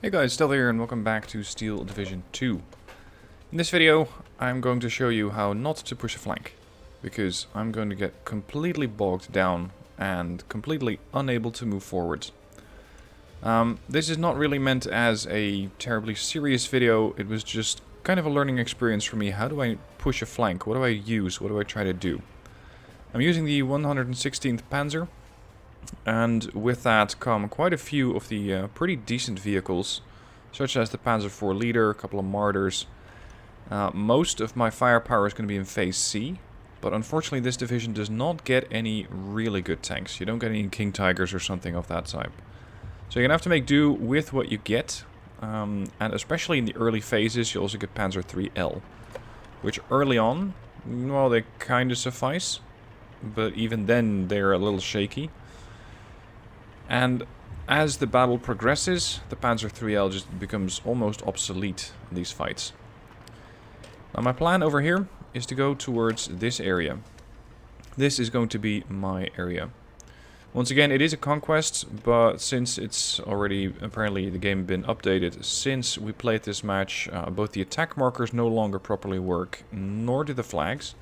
Hey guys, Still here and welcome back to Steel Division 2. In this video, I'm going to show you how not to push a flank, because I'm going to get completely bogged down and completely unable to move forwards. This is not really meant as a terribly serious video, it was just kind of a learning experience for me. How do I push a flank? What do I use? What do I try to do? I'm using the 116th Panzer. And with that come quite a few of the pretty decent vehicles, such as the Panzer IV Leader, a couple of Martyrs. Most of my firepower is going to be in Phase C, but unfortunately this division does not get any really good tanks. You don't get any King Tigers or something of that type. So you're going to have to make do with what you get, and especially in the early phases you also get Panzer IIIL, which early on, well, they kind of suffice, but even then they're a little shaky. And as the battle progresses, the Panzer IIIL just becomes almost obsolete in these fights. Now my plan over here is to go towards this area. This is going to be my area. Once again, it is a conquest, but since it's already, apparently the game been updated since we played this match, both the attack markers no longer properly work, nor do the flags.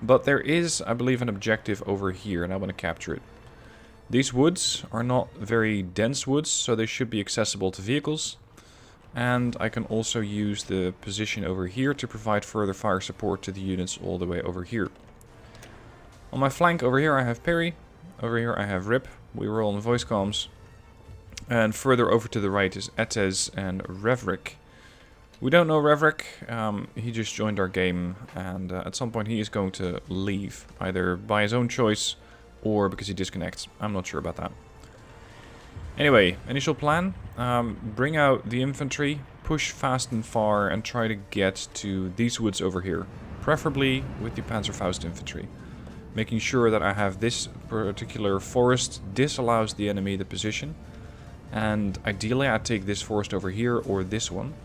But there is, I believe, an objective over here, and I want to capture it. These woods are not very dense woods, so they should be accessible to vehicles. And I can also use the position over here to provide further fire support to the units all the way over here. On my flank over here I have Perry, over here I have Rip, we were all in voice comms. And further over to the right is Etes and Revrik. We don't know Revrik, he just joined our game, and at some point he is going to leave, either by his own choice or because he disconnects. I'm not sure about that. Anyway, initial plan. Bring out the infantry, push fast and far, and try to get to these woods over here. Preferably with the Panzerfaust infantry. Making sure that I have this particular forest disallows the enemy the position. And ideally I take this forest over here or this one.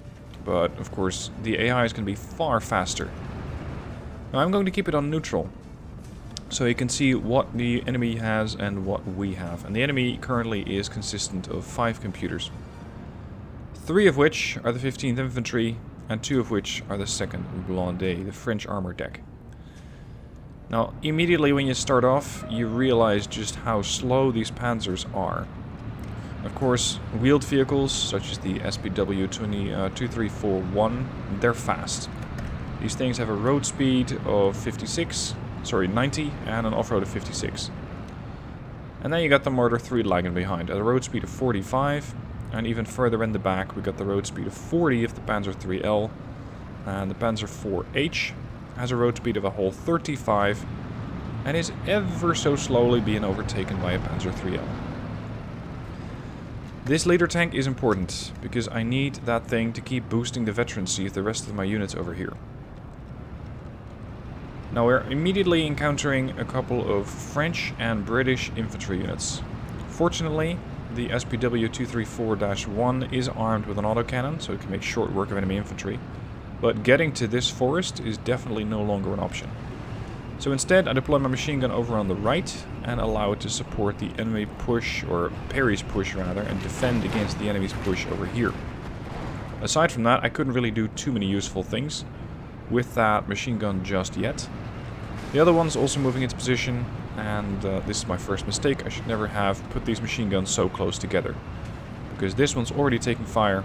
But of course the AI is going to be far faster. Now I'm going to keep it on neutral, so you can see what the enemy has and what we have. And the enemy currently is consistent of 5 computers. 3 of which are the 15th Infantry, and 2 of which are the 2nd Blindé, the French armor deck. Now, immediately when you start off, you realize just how slow these panzers are. Of course, wheeled vehicles, such as the SPW 2341, they're fast. These things have a road speed of 90, and an off-road of 56. And then you got the Martyr 3 lagging behind at a road speed of 45, and even further in the back we got the road speed of 40 of the Panzer IIIL, and the Panzer IVH has a road speed of a whole 35, and is ever so slowly being overtaken by a Panzer IIIL. This leader tank is important, because I need that thing to keep boosting the veterancy of the rest of my units over here. Now we're immediately encountering a couple of French and British infantry units. Fortunately, the SPW 234-1 is armed with an autocannon, so it can make short work of enemy infantry. But getting to this forest is definitely no longer an option. So instead I deploy my machine gun over on the right and allow it to support the enemy push, or Perry's push rather, and defend against the enemy's push over here. Aside from that, I couldn't really do too many useful things with that machine gun just yet. The other one's also moving into position, and this is my first mistake. I should never have put these machine guns so close together, because this one's already taking fire,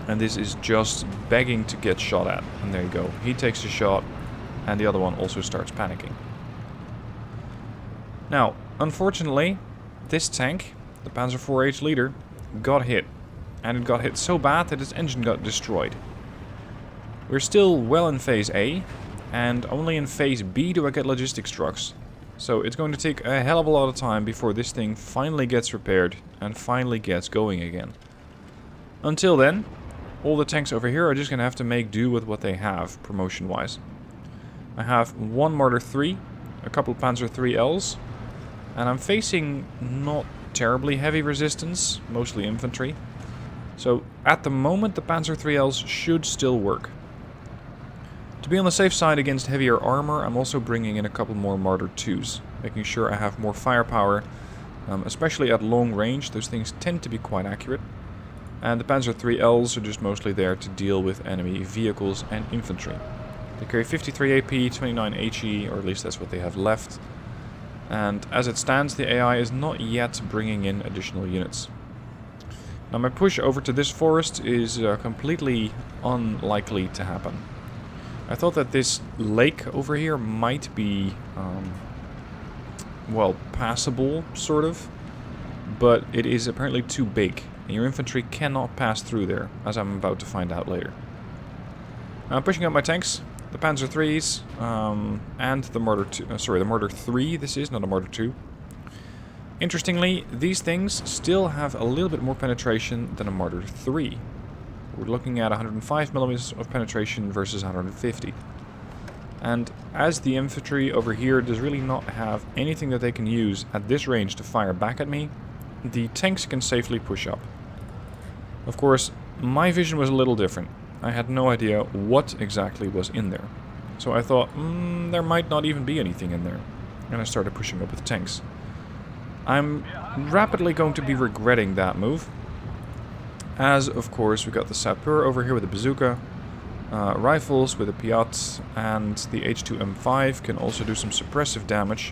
and this is just begging to get shot at. And there you go, he takes a shot, and the other one also starts panicking. Now, unfortunately, this tank, the Panzer IVH Leader, got hit, and it got hit so bad that its engine got destroyed. We're still well in Phase A, and only in Phase B do I get logistics trucks. So it's going to take a hell of a lot of time before this thing finally gets repaired and finally gets going again. Until then, all the tanks over here are just going to have to make do with what they have, promotion-wise. I have 1 Martyr 3, a couple Panzer IIILs, and I'm facing not terribly heavy resistance, mostly infantry. So at the moment the Panzer IIILs should still work. To be on the safe side against heavier armor, I'm also bringing in a couple more Martyr 2s, making sure I have more firepower, especially at long range. Those things tend to be quite accurate. And the Panzer IIILs are just mostly there to deal with enemy vehicles and infantry. They carry 53 AP, 29 HE, or at least that's what they have left. And as it stands, the AI is not yet bringing in additional units. Now my push over to this forest is completely unlikely to happen. I thought that this lake over here might be, well, passable, sort of. But it is apparently too big. And your infantry cannot pass through there, as I'm about to find out later. Now I'm pushing up my tanks. The Panzer IIIs, and the Mortar 2, sorry, the Mortar 3 this is, not a Mortar 2. Interestingly, these things still have a little bit more penetration than a Mortar 3. We're looking at 105 millimeters of penetration versus 150. And as the infantry over here does really not have anything that they can use at this range to fire back at me, the tanks can safely push up. Of course, my vision was a little different. I had no idea what exactly was in there. So I thought, there might not even be anything in there. And I started pushing up with tanks. I'm rapidly going to be regretting that move. As, of course, we got the Sapeur over here with a bazooka. Rifles with a Piat, and the H2M5 can also do some suppressive damage.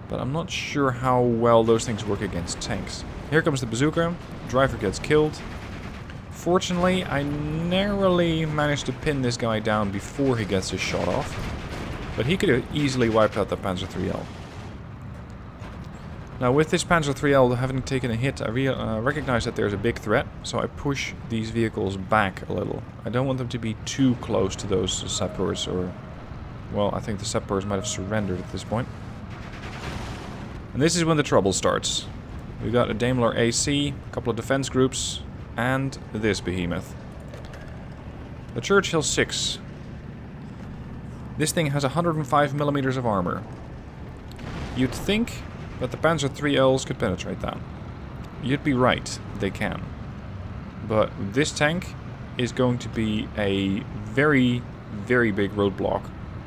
But I'm not sure how well those things work against tanks. Here comes the bazooka. Driver gets killed. Fortunately, I narrowly managed to pin this guy down before he gets his shot off. But he could have easily wiped out the Panzer IIIL. Now with this Panzer IIIL having taken a hit, I recognize that there's a big threat. So I push these vehicles back a little. I don't want them to be too close to those Sapeurs, or... well, I think the Sapeurs might have surrendered at this point. And this is when the trouble starts. We got a Daimler AC, a couple of defense groups, and this behemoth. The Churchill 6. This thing has 105 millimeters of armor. You'd think that the Panzer IIILs could penetrate that. You'd be right, they can. But this tank is going to be a very, very big roadblock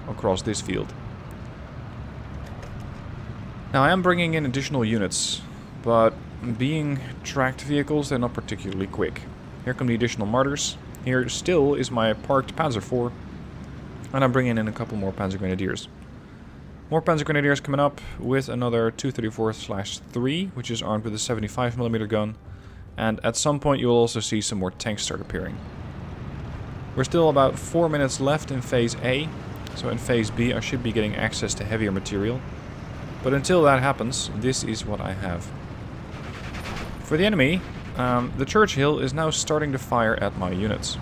across this field. Now I am bringing in additional units, but being tracked vehicles, they're not particularly quick. Here come the additional mortars. Here still is my parked Panzer IV, and I'm bringing in a couple more Panzer Grenadiers. More Panzer Grenadiers coming up with another 234/3, which is armed with a 75mm gun, and at some point you'll also see some more tanks start appearing. We're still about 4 minutes left in Phase A, so in Phase B I should be getting access to heavier material. But until that happens, this is what I have. For the enemy, the Churchill is now starting to fire at my units.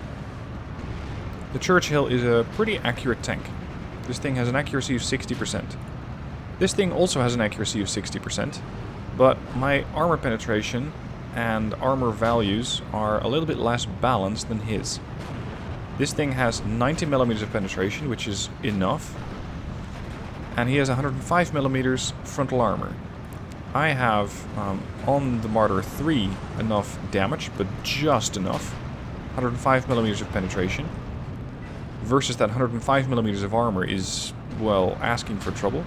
The Churchill is a pretty accurate tank. This thing has an accuracy of 60%. This thing also has an accuracy of 60%, but my armor penetration and armor values are a little bit less balanced than his. This thing has 90mm of penetration, which is enough. And he has 105mm frontal armor. I have, on the Martyr 3, enough damage, but just enough. 105mm of penetration. Versus that 105mm of armor is, well, asking for trouble.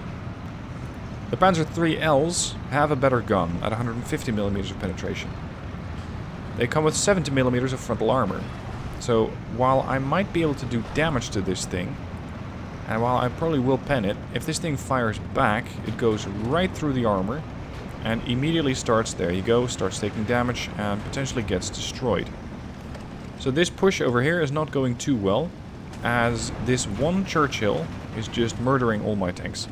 The Panzer IIILs have a better gun at 150mm of penetration. They come with 70mm of frontal armor. So, while I might be able to do damage to this thing, and while I probably will pen it, if this thing fires back, it goes right through the armor and immediately starts, there you go, starts taking damage and potentially gets destroyed. So this push over here is not going too well, as this one Churchill is just murdering all my tanks.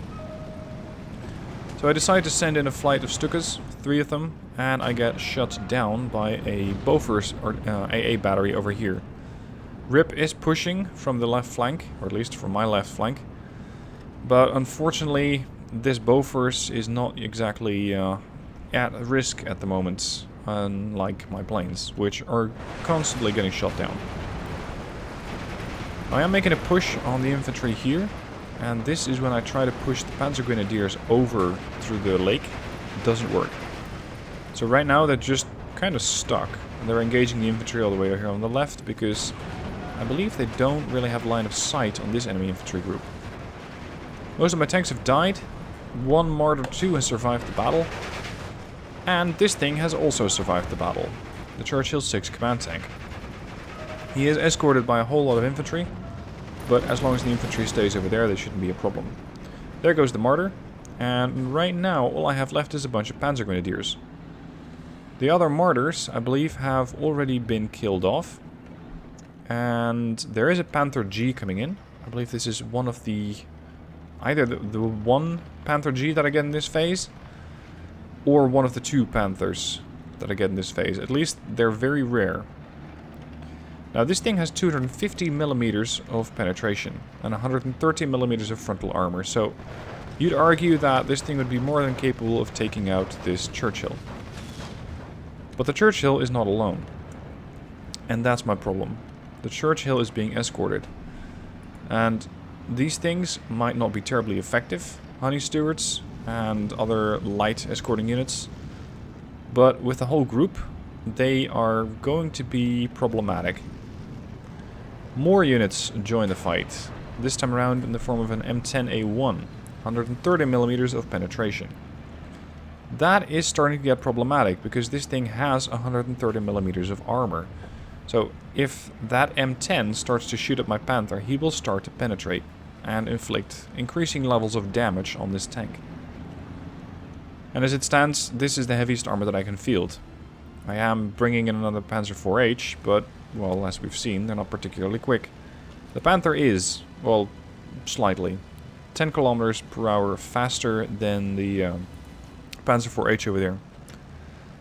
So I decide to send in a flight of Stukas, 3 of them, and I get shut down by a Bofors or AA battery over here. Rip is pushing from the left flank, or at least from my left flank. But unfortunately, this Bofors is not exactly at risk at the moment, unlike my planes, which are constantly getting shot down. I am making a push on the infantry here, and this is when I try to push the Panzer Grenadiers over through the lake. It doesn't work. So right now they're just kind of stuck. They're engaging the infantry all the way over here on the left because I believe they don't really have line of sight on this enemy infantry group. Most of my tanks have died. One Martyr 2 has survived the battle. And this thing has also survived the battle. the Churchill 6 command tank. He is escorted by a whole lot of infantry, but as long as the infantry stays over there, there shouldn't be a problem. There goes the Martyr, and right now all I have left is a bunch of Panzer Grenadiers. The other Martyrs, I believe, have already been killed off, and there is a Panther G coming in. I believe this is one of the... either the one Panther G that I get in this phase, or one of the two Panthers that I get in this phase. At least they're very rare. Now this thing has 250 millimeters of penetration and 130 millimeters of frontal armor, so you'd argue that this thing would be more than capable of taking out this Churchill. But the Churchill is not alone, and that's my problem. The Churchill is being escorted, and these things might not be terribly effective, Honey Stewards and other light escorting units, but with the whole group, they are going to be problematic. More units join the fight, this time around in the form of an M10A1, 130 millimeters of penetration. That is starting to get problematic, because this thing has 130 millimeters of armor. So if that M10 starts to shoot at my Panther, he will start to penetrate and inflict increasing levels of damage on this tank. And as it stands, this is the heaviest armor that I can field. I am bringing in another Panzer IV-H, but, well, as we've seen, they're not particularly quick. The Panther is, well, slightly, 10 kilometers per hour faster than the Panzer IV-H over there.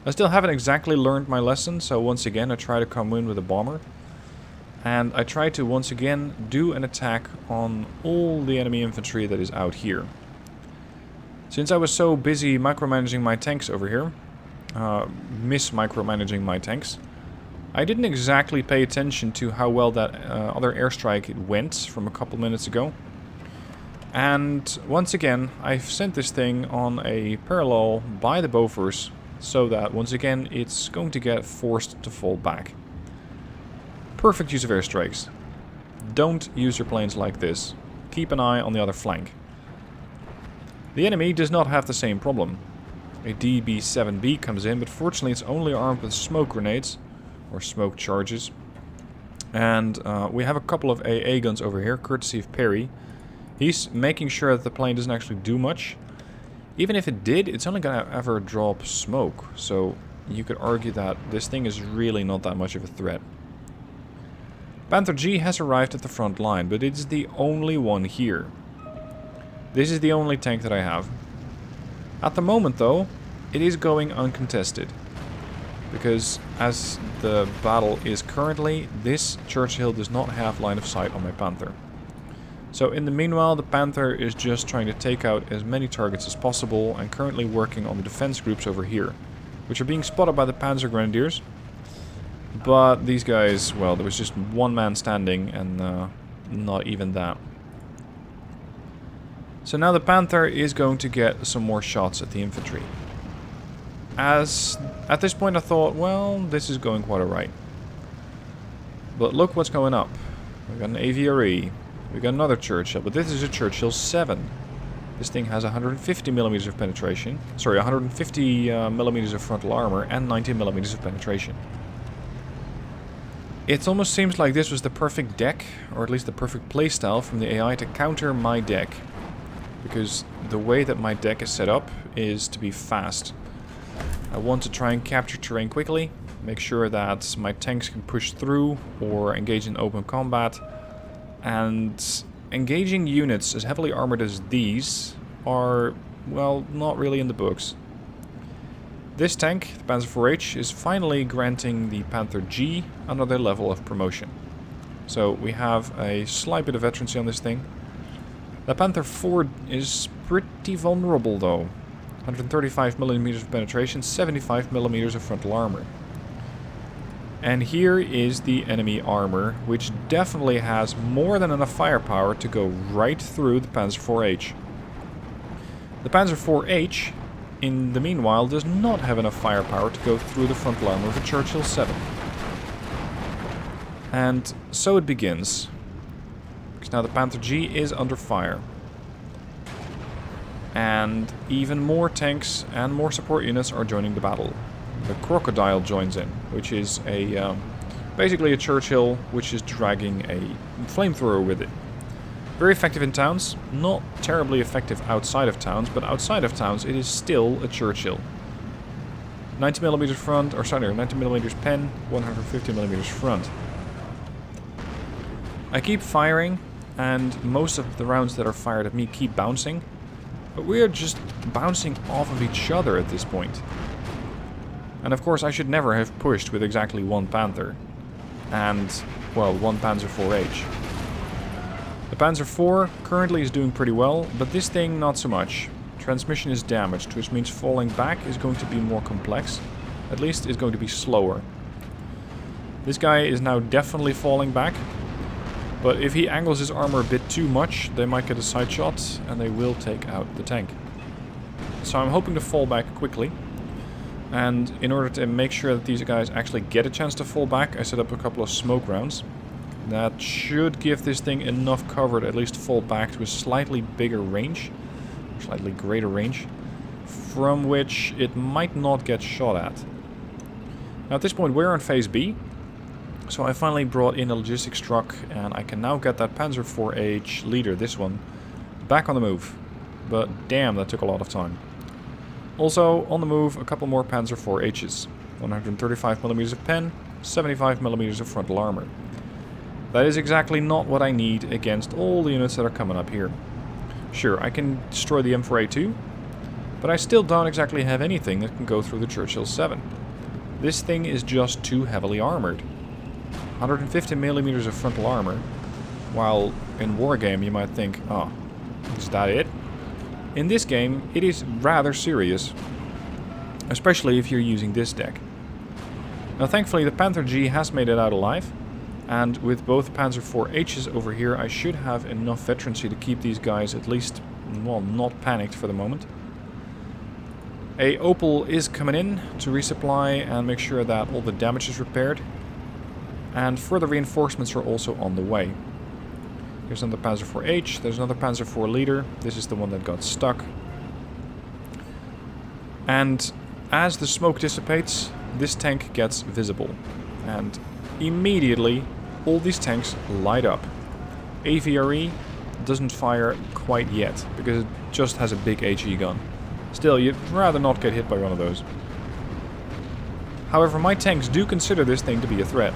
I still haven't exactly learned my lesson, so once again I try to come in with a bomber. And I try to once again do an attack on all the enemy infantry that is out here. Since I was so busy micromanaging my tanks over here, micromanaging my tanks, I didn't exactly pay attention to how well that other airstrike went from a couple minutes ago. And once again, I've sent this thing on a parallel by the Bofors, so that once again it's going to get forced to fall back. Perfect use of airstrikes. Don't use your planes like this. Keep an eye on the other flank. The enemy does not have the same problem. A DB-7B comes in, but fortunately it's only armed with smoke grenades, or smoke charges. And we have a couple of AA guns over here, courtesy of Perry. He's making sure that the plane doesn't actually do much. Even if it did, it's only gonna ever drop smoke, so you could argue that this thing is really not that much of a threat. Panther G has arrived at the front line, but it's the only one here. This is the only tank that I have. At the moment, though, it is going uncontested. Because as the battle is currently, this Churchill does not have line of sight on my Panther. So in the meanwhile, the Panther is just trying to take out as many targets as possible and currently working on the defense groups over here, which are being spotted by the Panzer Grenadiers. But these guys, well, there was just one man standing and not even that. So now the Panther is going to get some more shots at the infantry. As at this point I thought, well, this is going quite alright. But look what's going up. We've got an AVRE. We've got another Churchill, but this is a Churchill 7. This thing has 150 millimeters of penetration. Sorry, 150 millimeters of frontal armor and 90 millimeters of penetration. It almost seems like this was the perfect deck, or at least the perfect playstyle from the AI to counter my deck. Because the way that my deck is set up is to be fast. I want to try and capture terrain quickly, make sure that my tanks can push through or engage in open combat. And engaging units as heavily armored as these are, well, not really in the books. This tank, the Panzer IV-H, is finally granting the Panther G another level of promotion. So we have a slight bit of veterancy on this thing. The Panther IV is pretty vulnerable though. 135 millimeters of penetration, 75 millimeters of frontal armor. And here is the enemy armor, which definitely has more than enough firepower to go right through the Panzer IV-H. The Panzer IV-H, in the meanwhile, does not have enough firepower to go through the frontal armor of a Churchill 7. And so it begins. Because now the Panther G is under fire. And even more tanks and more support units are joining the battle. the crocodile joins in, which is a basically a Churchill which is dragging a flamethrower with it. Very effective in towns, not terribly effective outside of towns, but outside of towns it is still a Churchill. 90mm front, or sorry, 90mm pen, 150mm front. I keep firing, and most of the rounds that are fired at me keep bouncing, but we are just bouncing off of each other at this point. And of course I should never have pushed with exactly one Panther, and, well, one Panzer IV-H. The Panzer IV currently is doing pretty well, but this thing not so much. Transmission is damaged, which means falling back is going to be more complex. At least it's going to be slower. This guy is now definitely falling back, but if he angles his armor a bit too much, they might get a side shot and they will take out the tank. So I'm hoping to fall back quickly. And in order to make sure that these guys actually get a chance to fall back, I set up a couple of smoke rounds. That should give this thing enough cover to at least fall back to a slightly bigger range, slightly greater range, from which it might not get shot at. Now at this point we're on phase B, so I finally brought in a logistics truck and I can now get that Panzer IV-H leader, this one, back on the move. But damn, that took a lot of time. Also, on the move, a couple more Panzer IV-H's. 135mm of pen, 75mm of frontal armor. That is exactly not what I need against all the units that are coming up here. Sure, I can destroy the M4A2, but I still don't exactly have anything that can go through the Churchill 7. This thing is just too heavily armored. 150mm of frontal armor, while in Wargame you might think, oh, is that it? In this game, it is rather serious, especially if you're using this deck. Now thankfully the Panther G has made it out alive, and with both Panzer IV-H's over here I should have enough veterancy to keep these guys at least, well, not panicked for the moment. A Opel is coming in to resupply and make sure that all the damage is repaired, and further reinforcements are also on the way. Here's another Panzer IV-H, there's another Panzer IV leader, this is the one that got stuck. And as the smoke dissipates, this tank gets visible. And immediately, all these tanks light up. AVRE doesn't fire quite yet, because it just has a big HE gun. Still, you'd rather not get hit by one of those. However, my tanks do consider this thing to be a threat.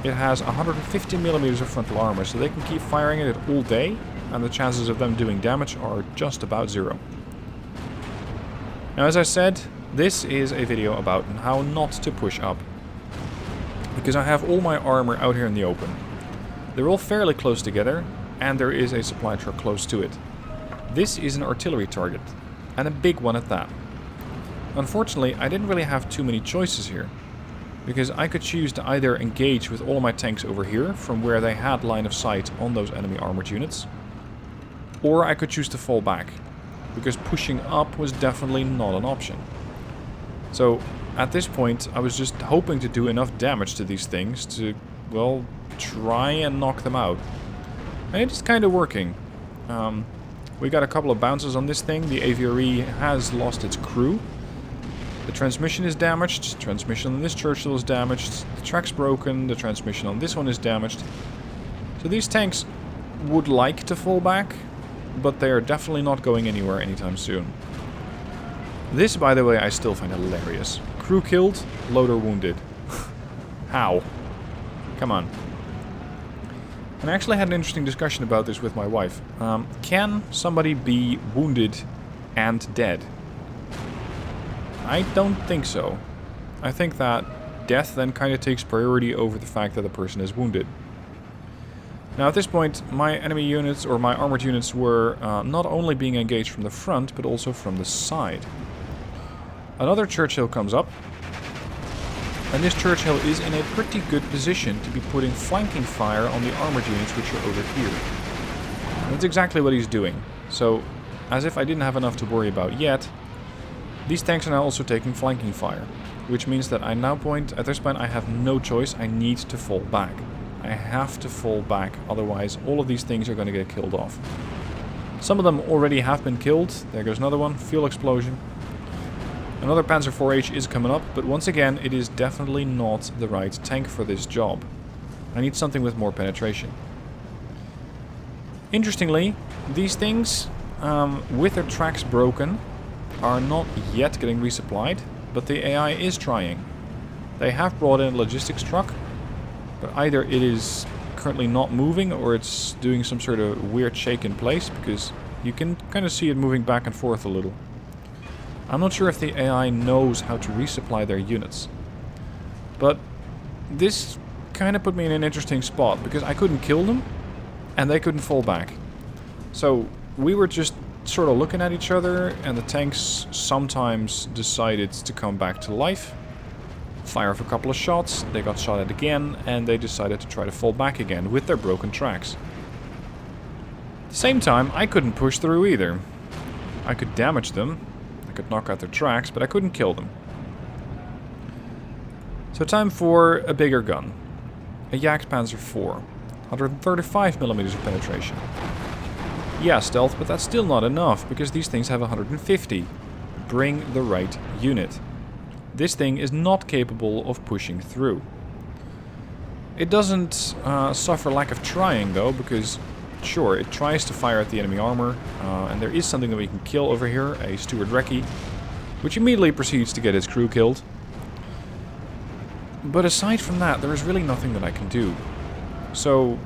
It has 150mm of frontal armor, so they can keep firing at it all day, and the chances of them doing damage are just about zero. Now, as I said, this is a video about how not to push up, because I have all my armor out here in the open. They're all fairly close together, and there is a supply truck close to it. This is an artillery target, and a big one at that. Unfortunately, I didn't really have too many choices here, because I could choose to either engage with all of my tanks over here, from where they had line of sight on those enemy armored units, or I could choose to fall back, because pushing up was definitely not an option. So, at this point, I was just hoping to do enough damage to these things to, well, try and knock them out. And it is kind of working. We got a couple of bounces on this thing. The AVRE has lost its crew. The transmission is damaged. Transmission on this Churchill is damaged. The track's broken. The transmission on this one is damaged. So these tanks would like to fall back, but they are definitely not going anywhere anytime soon. This, by the way, I still find hilarious. Crew killed, loader wounded. How? Come on. And I actually had an interesting discussion about this with my wife. Can somebody be wounded and dead? I don't think so. I think that death then kind of takes priority over the fact that the person is wounded. Now at this point, my enemy units, or my armored units, were not only being engaged from the front, but also from the side. Another Churchill comes up, and this Churchill is in a pretty good position to be putting flanking fire on the armored units which are over here. And that's exactly what he's doing. So, as if I didn't have enough to worry about yet, these tanks are now also taking flanking fire, which means that at this point I have no choice, I need to fall back. I have to fall back, otherwise all of these things are going to get killed off. Some of them already have been killed. There goes another one, fuel explosion. Another Panzer IV-H is coming up, but once again, it is definitely not the right tank for this job. I need something with more penetration. Interestingly, these things, with their tracks broken, are not yet getting resupplied, but the AI is trying. They have brought in a logistics truck, but either it is currently not moving or it's doing some sort of weird shake in place, because you can kind of see it moving back and forth a little. I'm not sure if the AI knows how to resupply their units. But this kind of put me in an interesting spot, because I couldn't kill them, and they couldn't fall back. So we were just sort of looking at each other, and the tanks sometimes decided to come back to life. Fire off a couple of shots, they got shot at again, and they decided to try to fall back again with their broken tracks. At the same time, I couldn't push through either. I could damage them, I could knock out their tracks, but I couldn't kill them. So time for a bigger gun. A Jagdpanzer IV. 135mm of penetration. Yeah, stealth, but that's still not enough, because these things have 150. Bring the right unit. This thing is not capable of pushing through. It doesn't suffer lack of trying, though, because, sure, it tries to fire at the enemy armor, and there is something that we can kill over here, a Steward Recce, which immediately proceeds to get his crew killed. But aside from that, there is really nothing that I can do. So,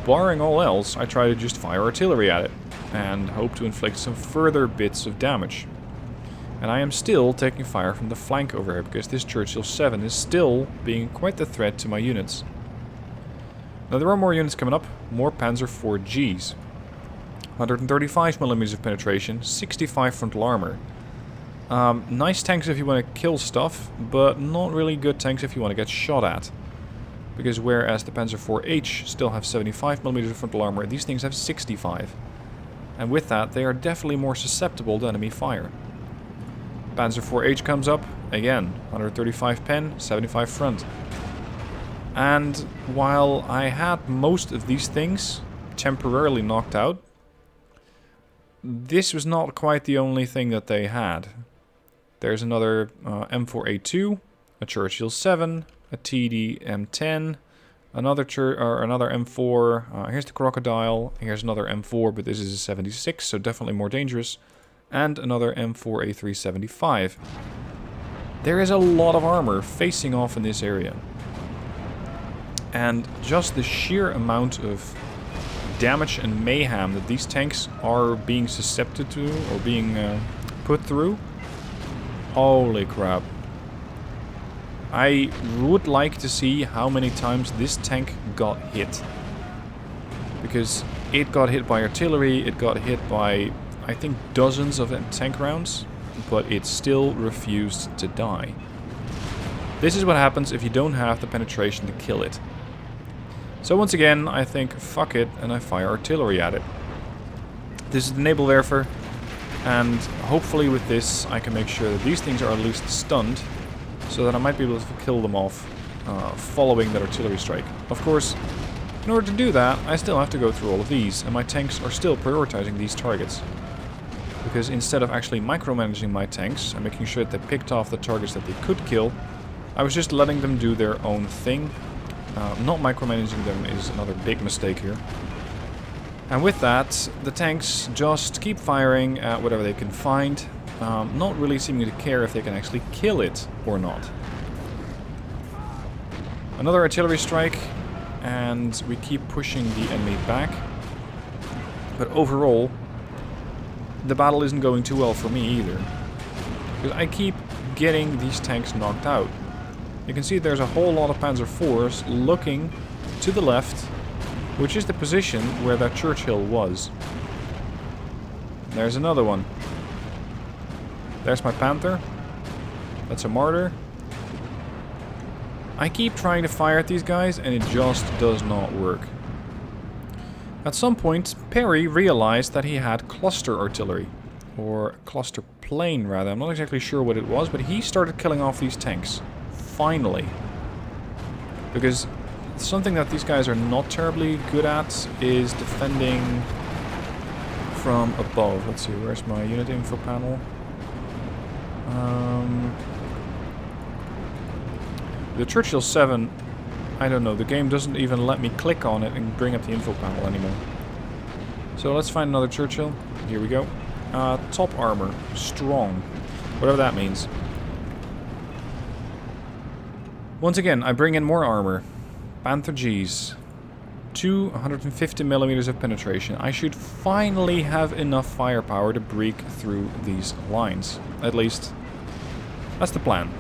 barring all else, I try to just fire artillery at it, and hope to inflict some further bits of damage. And I am still taking fire from the flank over here, because this Churchill 7 is still being quite the threat to my units. Now there are more units coming up, more Panzer IV-Gs. 135mm of penetration, 65 frontal armor. Nice tanks if you want to kill stuff, but not really good tanks if you want to get shot at. Because whereas the Panzer IV-H still have 75mm of frontal armor, these things have 65. And with that, they are definitely more susceptible to enemy fire. Panzer IV-H comes up, again, 135 pen, 75 front. And while I had most of these things temporarily knocked out, this was not quite the only thing that they had. There's another M4A2, a Churchill 7, a TD M10, another M4, here's the Crocodile, here's another M4, but this is a 76, so definitely more dangerous, and another M4A375. There is a lot of armor facing off in this area. And just the sheer amount of damage and mayhem that these tanks are being susceptible to, or being put through, holy crap. I would like to see how many times this tank got hit. Because it got hit by artillery, it got hit by, I think, dozens of tank rounds, but it still refused to die. This is what happens if you don't have the penetration to kill it. So once again, I think, fuck it, and I fire artillery at it. This is the Nebelwerfer, and hopefully with this I can make sure that these things are at least stunned, so that I might be able to kill them off following that artillery strike. Of course, in order to do that, I still have to go through all of these, and my tanks are still prioritizing these targets. Because instead of actually micromanaging my tanks and making sure that they picked off the targets that they could kill, I was just letting them do their own thing. Not micromanaging them is another big mistake here. And with that, the tanks just keep firing at whatever they can find, not really seeming to care if they can actually kill it or not. Another artillery strike, and we keep pushing the enemy back. But overall, the battle isn't going too well for me either. Because I keep getting these tanks knocked out. You can see there's a whole lot of Panzer IVs looking to the left, which is the position where that Churchill was. There's another one. There's my Panther. That's a Martyr. I keep trying to fire at these guys and it just does not work. At some point, Perry realized that he had cluster artillery. Or cluster plane, rather. I'm not exactly sure what it was, but he started killing off these tanks. Finally. Because something that these guys are not terribly good at is defending from above. Let's see, where's my unit info panel? The Churchill 7, I don't know, the game doesn't even let me click on it and bring up the info panel anymore. So let's find another Churchill. Here we go. Top armor, strong, whatever that means. Once again, I bring in more armor. Panther Gs. 250 millimeters of penetration. I should finally have enough firepower to break through these lines. At least, that's the plan.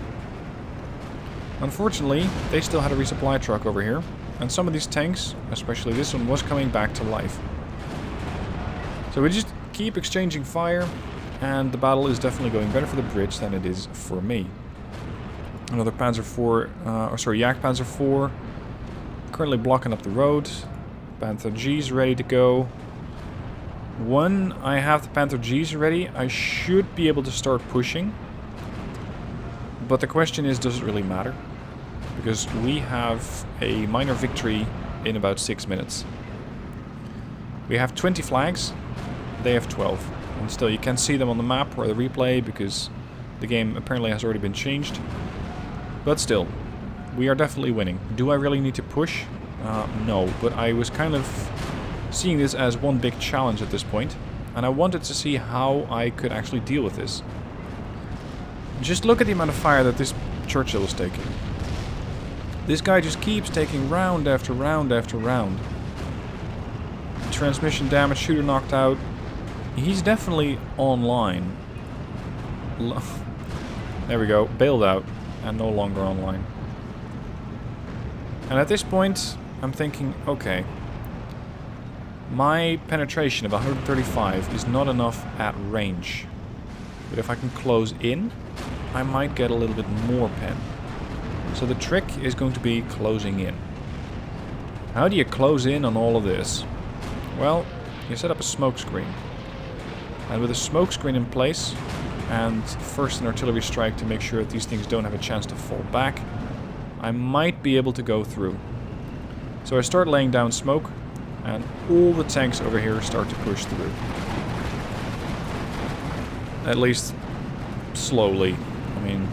Unfortunately, they still had a resupply truck over here. And some of these tanks, especially this one, was coming back to life. So we just keep exchanging fire. And the battle is definitely going better for the bridge than it is for me. Another Panzer IV, Jagdpanzer IV. Currently blocking up the road. Panther G's ready to go. When I have the Panther G's ready, I should be able to start pushing. But the question is, does it really matter? Because we have a minor victory in about 6 minutes. We have 20 flags. They have 12. And still, you can't see them on the map or the replay because the game apparently has already been changed. But still, we are definitely winning. Do I really need to push? No, but I was kind of seeing this as one big challenge at this point, and I wanted to see how I could actually deal with this. Just look at the amount of fire that this Churchill is taking. This guy just keeps taking round after round after round. Transmission damage, shooter knocked out. He's definitely online. There we go, bailed out. And no longer online. And at this point, I'm thinking, okay, my penetration of 135 is not enough at range. But if I can close in, I might get a little bit more pen. So the trick is going to be closing in. How do you close in on all of this? Well, you set up a smoke screen. And with a smoke screen in place, and first an artillery strike to make sure that these things don't have a chance to fall back, I might be able to go through. So I start laying down smoke, and all the tanks over here start to push through. At least slowly. I mean,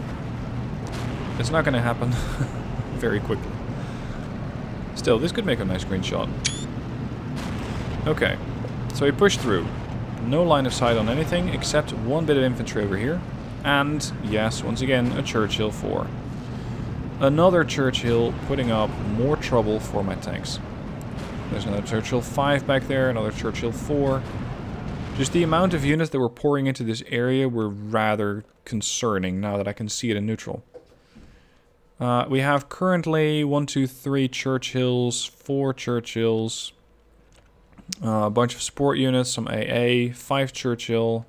it's not going to happen very quickly. Still, this could make a nice green shot. Okay, so we push through. No line of sight on anything except one bit of infantry over here. And, yes, once again, a Churchill 4. Another Churchill putting up more trouble for my tanks. There's another Churchill 5 back there, another Churchill 4. Just the amount of units that were pouring into this area were rather concerning now that I can see it in neutral. We have currently 1, 2, 3 Churchills, 4 Churchills. A bunch of support units, some AA, 5 Churchill,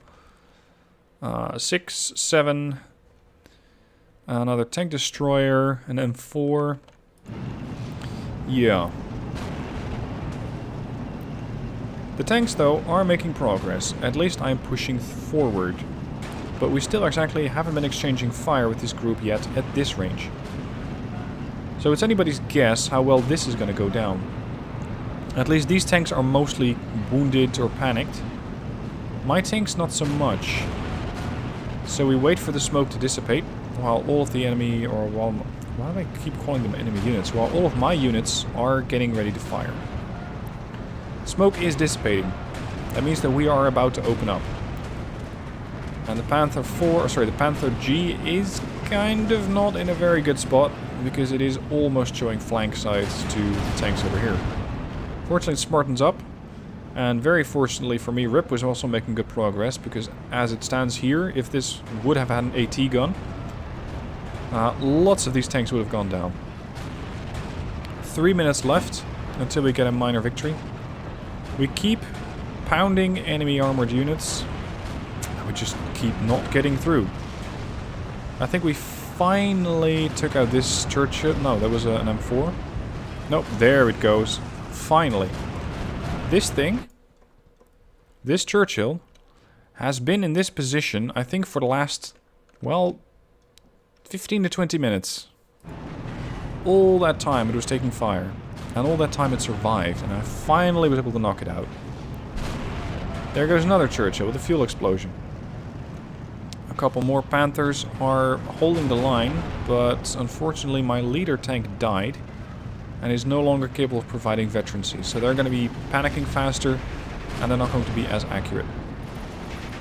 6, 7, another tank destroyer, an M4. Yeah. The tanks, though, are making progress. At least I'm pushing forward. But we still exactly haven't been exchanging fire with this group yet at this range. So it's anybody's guess how well this is going to go down. At least these tanks are mostly wounded or panicked. My tanks not so much. So we wait for the smoke to dissipate while all of the enemy, or while... Why do I keep calling them enemy units? While all of my units are getting ready to fire. Smoke is dissipating. That means that we are about to open up. And the Panther 4, the Panther G is kind of not in a very good spot because it is almost showing flank sides to the tanks over here. Fortunately, it smartens up, and very fortunately for me, Rip was also making good progress, because as it stands here, if this would have had an AT gun, lots of these tanks would have gone down. 3 minutes left until we get a minor victory. We keep pounding enemy armored units, and we just keep not getting through. I think we finally took out this Churchill. No, that was an M4. Nope, there it goes. Finally. This thing, this Churchill, has been in this position, I think, for the last, well, 15 to 20 minutes. All that time it was taking fire. And all that time it survived. And I finally was able to knock it out. There goes another Churchill with a fuel explosion. couple more Panthers are holding the line, but unfortunately my leader tank died and is no longer capable of providing veterancy. So they're going to be panicking faster and they're not going to be as accurate.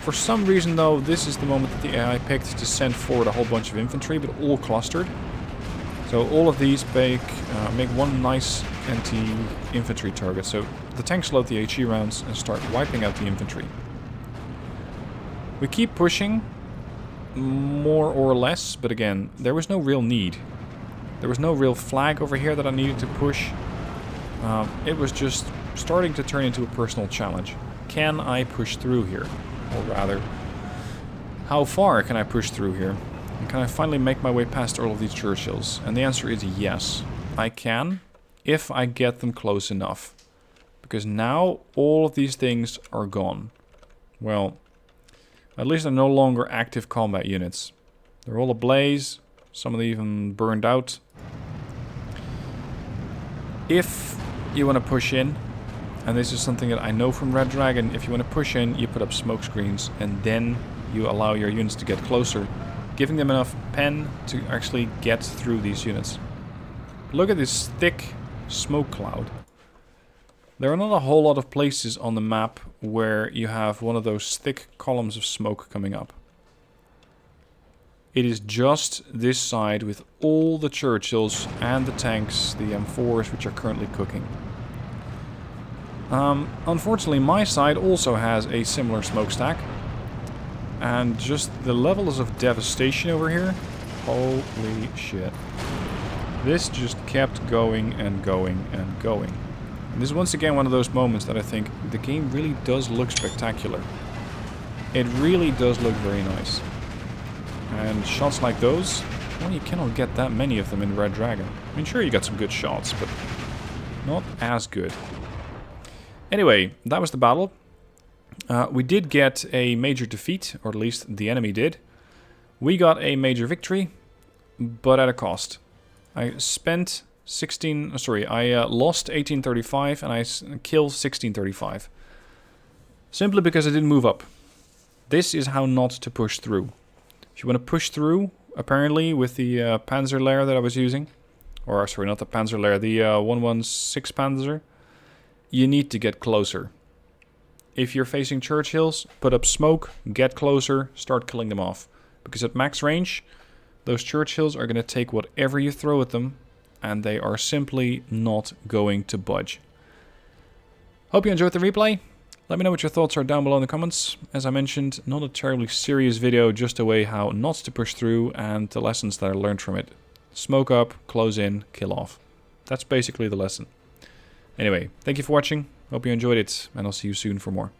For some reason though, this is the moment that the AI picked to send forward a whole bunch of infantry, but all clustered. So all of these make one nice anti-infantry target. So the tanks load the HE rounds and start wiping out the infantry. We keep pushing, more or less, but again, there was no real need. There was no real flag over here that I needed to push. It was just starting to turn into a personal challenge. Can I push through here? Or rather, how far can I push through here? And can I finally make my way past all of these Churchills? And the answer is yes, I can, if I get them close enough. Because now all of these things are gone. Well, at least they're no longer active combat units. They're all ablaze, some of them even burned out. If you want to push in, and this is something that I know from Red Dragon, if you want to push in, you put up smoke screens and then you allow your units to get closer, giving them enough pen to actually get through these units. Look at this thick smoke cloud. There are not a whole lot of places on the map where you have one of those thick columns of smoke coming up. It is just this side with all the Churchills and the tanks, the M4s, which are currently cooking. Unfortunately, my side also has a similar smokestack. And just the levels of devastation over here, holy shit. This just kept going and going and going. And this is once again one of those moments that I think the game really does look spectacular. It really does look very nice. And shots like those, well, you cannot get that many of them in Red Dragon. I mean, sure, you got some good shots, but not as good. Anyway, that was the battle. We did get a major defeat, or at least the enemy did. We got a major victory, but at a cost. I lost 1835 and I killed 1635. Simply because I didn't move up. This is how not to push through. If you want to push through, apparently with the Panzer layer that I was using, or sorry, not the Panzer layer, the 116 Panzer, you need to get closer. If you're facing Churchills, put up smoke, get closer, start killing them off. Because at max range, those Churchills are going to take whatever you throw at them, and they are simply not going to budge. Hope you enjoyed the replay. Let me know what your thoughts are down below in the comments. As I mentioned, not a terribly serious video, just a way how not to push through and the lessons that I learned from it. Smoke up, close in, kill off. That's basically the lesson. Anyway, thank you for watching. Hope you enjoyed it, and I'll see you soon for more.